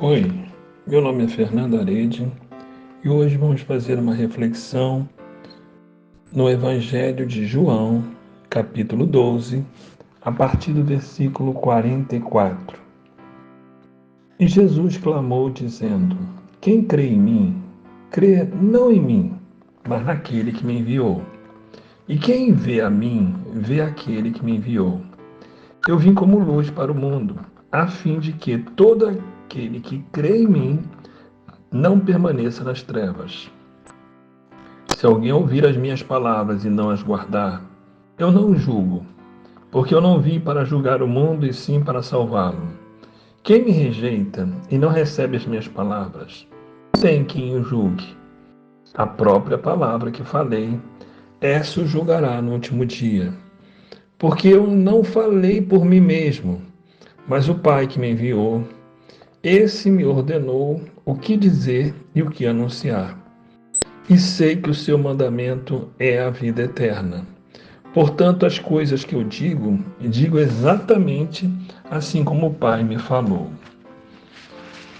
Oi, meu nome é Fernando Arede e hoje vamos fazer uma reflexão no Evangelho de João, capítulo 12, a partir do versículo 44. E Jesus clamou, dizendo: Quem crê em mim, crê não em mim, mas naquele que me enviou. E quem vê a mim, vê aquele que me enviou. Eu vim como luz para o mundo, a fim de que todo aquele que crê em mim não permaneça nas trevas. Se alguém ouvir as minhas palavras e não as guardar, eu não o julgo, porque eu não vim para julgar o mundo e sim para salvá-lo. Quem me rejeita e não recebe as minhas palavras, tem quem o julgue. A própria palavra que falei, essa o julgará no último dia. Porque eu não falei por mim mesmo, mas o Pai que me enviou, esse me ordenou o que dizer e o que anunciar. E sei que o seu mandamento é a vida eterna. Portanto, as coisas que eu digo exatamente assim como o Pai me falou.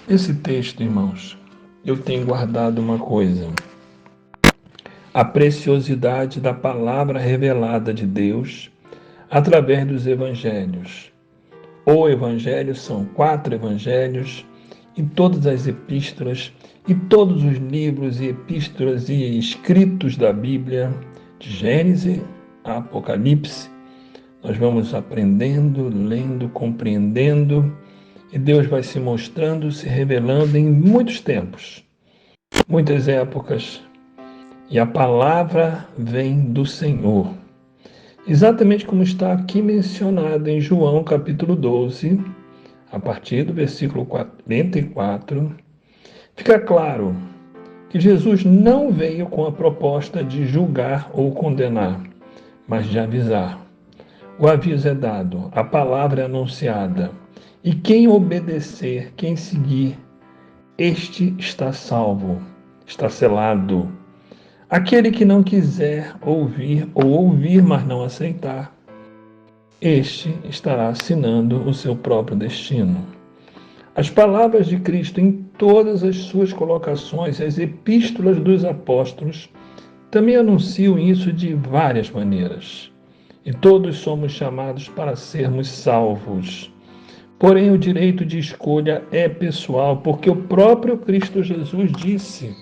Esse texto, irmãos, eu tenho guardado uma coisa: a preciosidade da palavra revelada de Deus através dos evangelhos. O evangelho são 4 evangelhos e todas as epístolas e todos os livros e epístolas e escritos da Bíblia, de Gênesis a Apocalipse. Nós vamos aprendendo, lendo, compreendendo, e Deus vai se mostrando, se revelando em muitos tempos, muitas épocas, e a palavra vem do Senhor. Exatamente como está aqui mencionado em João capítulo 12, a partir do versículo 44, fica claro que Jesus não veio com a proposta de julgar ou condenar, mas de avisar. O aviso é dado, a palavra é anunciada, e quem obedecer, quem seguir, este está salvo, está selado. Aquele que não quiser ouvir ou ouvir, mas não aceitar, este estará assinando o seu próprio destino. As palavras de Cristo em todas as suas colocações, as epístolas dos apóstolos, também anunciam isso de várias maneiras. E todos somos chamados para sermos salvos. Porém, o direito de escolha é pessoal, porque o próprio Cristo Jesus disse: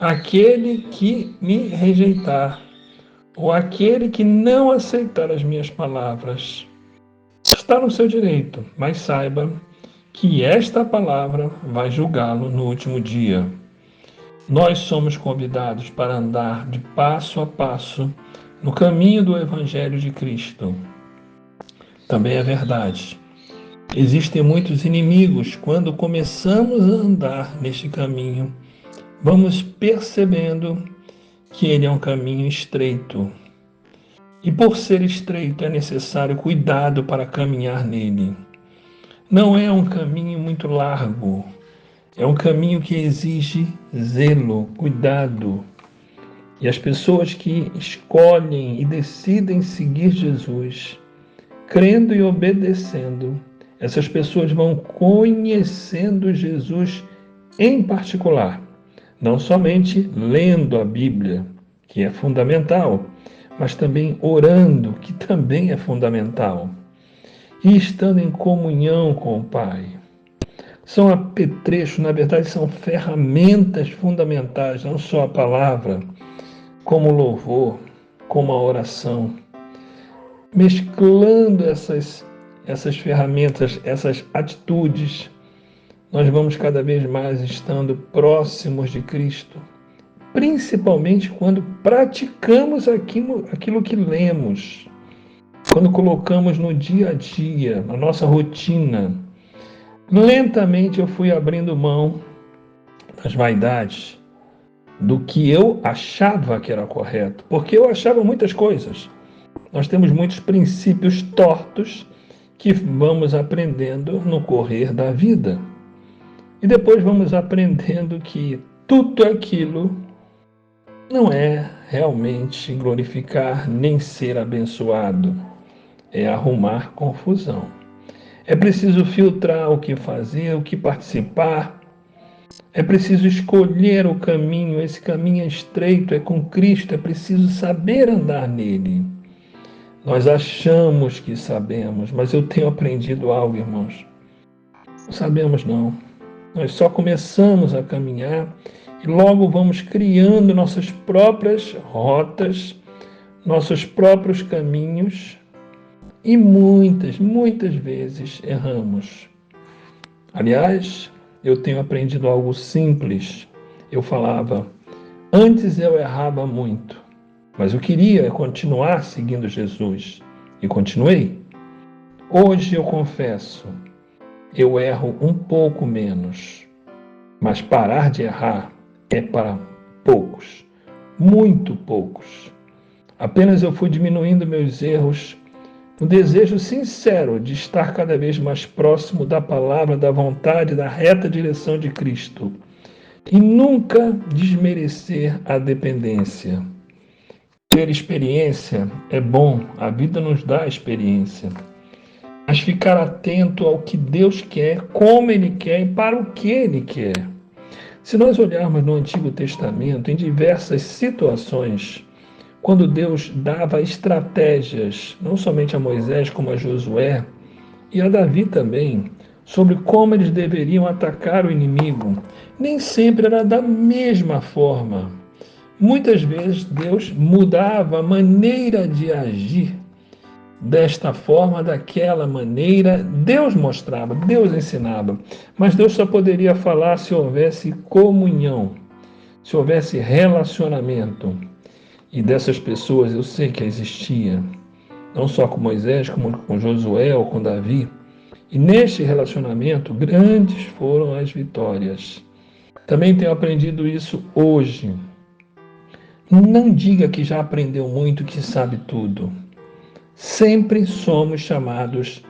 aquele que me rejeitar, ou aquele que não aceitar as minhas palavras, está no seu direito, mas saiba que esta palavra vai julgá-lo no último dia. Nós somos convidados para andar de passo a passo no caminho do Evangelho de Cristo. Também é verdade. Existem muitos inimigos. Quando começamos a andar neste caminho, vamos percebendo que ele é um caminho estreito. E por ser estreito, é necessário cuidado para caminhar nele. Não é um caminho muito largo. É um caminho que exige zelo, cuidado. E as pessoas que escolhem e decidem seguir Jesus, crendo e obedecendo, essas pessoas vão conhecendo Jesus em particular, não somente lendo a Bíblia, que é fundamental, mas também orando, que também é fundamental, e estando em comunhão com o Pai. São apetrechos, na verdade, são ferramentas fundamentais, não só a palavra, como o louvor, como a oração. Mesclando essas ferramentas, essas atitudes, nós vamos cada vez mais estando próximos de Cristo, principalmente quando praticamos aquilo que lemos, quando colocamos no dia a dia, na nossa rotina. Lentamente eu fui abrindo mão das vaidades, do que eu achava que era correto, porque eu achava muitas coisas. Nós temos muitos princípios tortos que vamos aprendendo no correr da vida. E depois vamos aprendendo que tudo aquilo não é realmente glorificar nem ser abençoado, é arrumar confusão. É preciso filtrar o que fazer, o que participar. É preciso escolher o caminho. Esse caminho é estreito, é com Cristo. É preciso saber andar nele. Nós achamos que sabemos, mas eu tenho aprendido algo, irmãos. Não sabemos, não. Nós só começamos a caminhar e logo vamos criando nossas próprias rotas, nossos próprios caminhos e muitas vezes erramos. Aliás, eu tenho aprendido algo simples. Eu falava, antes eu errava muito, mas eu queria continuar seguindo Jesus e continuei. Hoje eu confesso, eu erro um pouco menos, mas parar de errar é para poucos, muito poucos. Apenas eu fui diminuindo meus erros no desejo sincero de estar cada vez mais próximo da palavra, da vontade, da reta direção de Cristo. E nunca desmerecer a dependência. Ter experiência é bom, a vida nos dá experiência. Mas ficar atento ao que Deus quer, como Ele quer e para o que Ele quer. Se nós olharmos no Antigo Testamento, em diversas situações, quando Deus dava estratégias, não somente a Moisés, como a Josué, e a Davi também, sobre como eles deveriam atacar o inimigo, nem sempre era da mesma forma. Muitas vezes Deus mudava a maneira de agir desta forma, daquela maneira. Deus mostrava, Deus ensinava, mas Deus só poderia falar se houvesse comunhão, se houvesse relacionamento. E dessas pessoas eu sei que existia, não só com Moisés, como com Josué ou com Davi. E neste relacionamento, grandes foram as vitórias. Também tenho aprendido isso hoje. Não diga que já aprendeu muito, que sabe tudo. Sempre somos chamados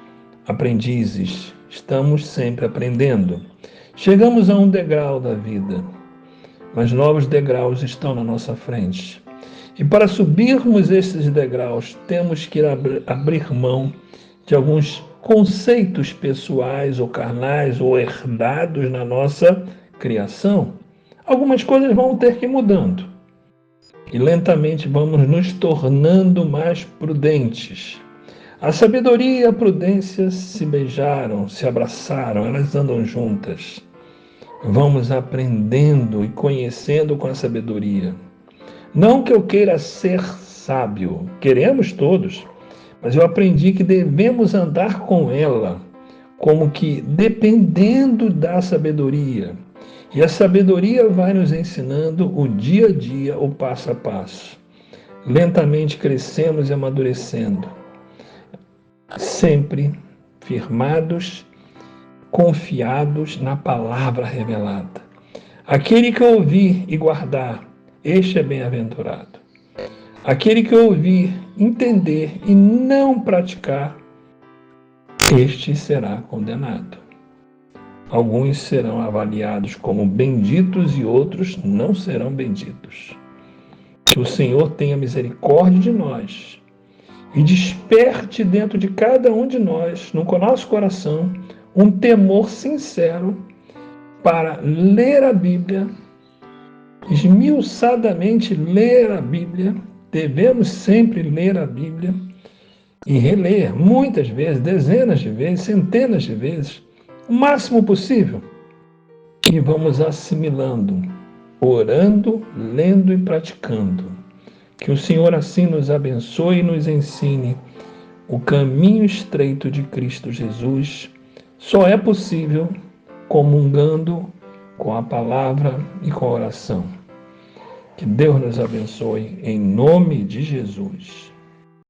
aprendizes. Estamos sempre aprendendo. Chegamos a um degrau da vida, mas novos degraus estão na nossa frente. E para subirmos esses degraus, temos que abrir mão de alguns conceitos pessoais ou carnais ou herdados na nossa criação. Algumas coisas vão ter que ir mudando. E lentamente vamos nos tornando mais prudentes. A sabedoria e a prudência se beijaram, se abraçaram, elas andam juntas. Vamos aprendendo e conhecendo com a sabedoria. Não que eu queira ser sábio, queremos todos, mas eu aprendi que devemos andar com ela, como que dependendo da sabedoria. E a sabedoria vai nos ensinando o dia a dia, o passo a passo. Lentamente crescemos e amadurecendo, sempre firmados, confiados na palavra revelada. Aquele que ouvir e guardar, este é bem-aventurado. Aquele que ouvir, entender e não praticar, este será condenado. Alguns serão avaliados como benditos e outros não serão benditos. Que o Senhor tenha misericórdia de nós e desperte dentro de cada um de nós, no nosso coração, um temor sincero para ler a Bíblia, esmiuçadamente ler a Bíblia. Devemos sempre ler a Bíblia e reler muitas vezes, dezenas de vezes, centenas de vezes, o máximo possível. E vamos assimilando, orando, lendo e praticando. Que o Senhor assim nos abençoe e nos ensine o caminho estreito de Cristo Jesus. Só é possível comungando com a palavra e com a oração. Que Deus nos abençoe em nome de Jesus.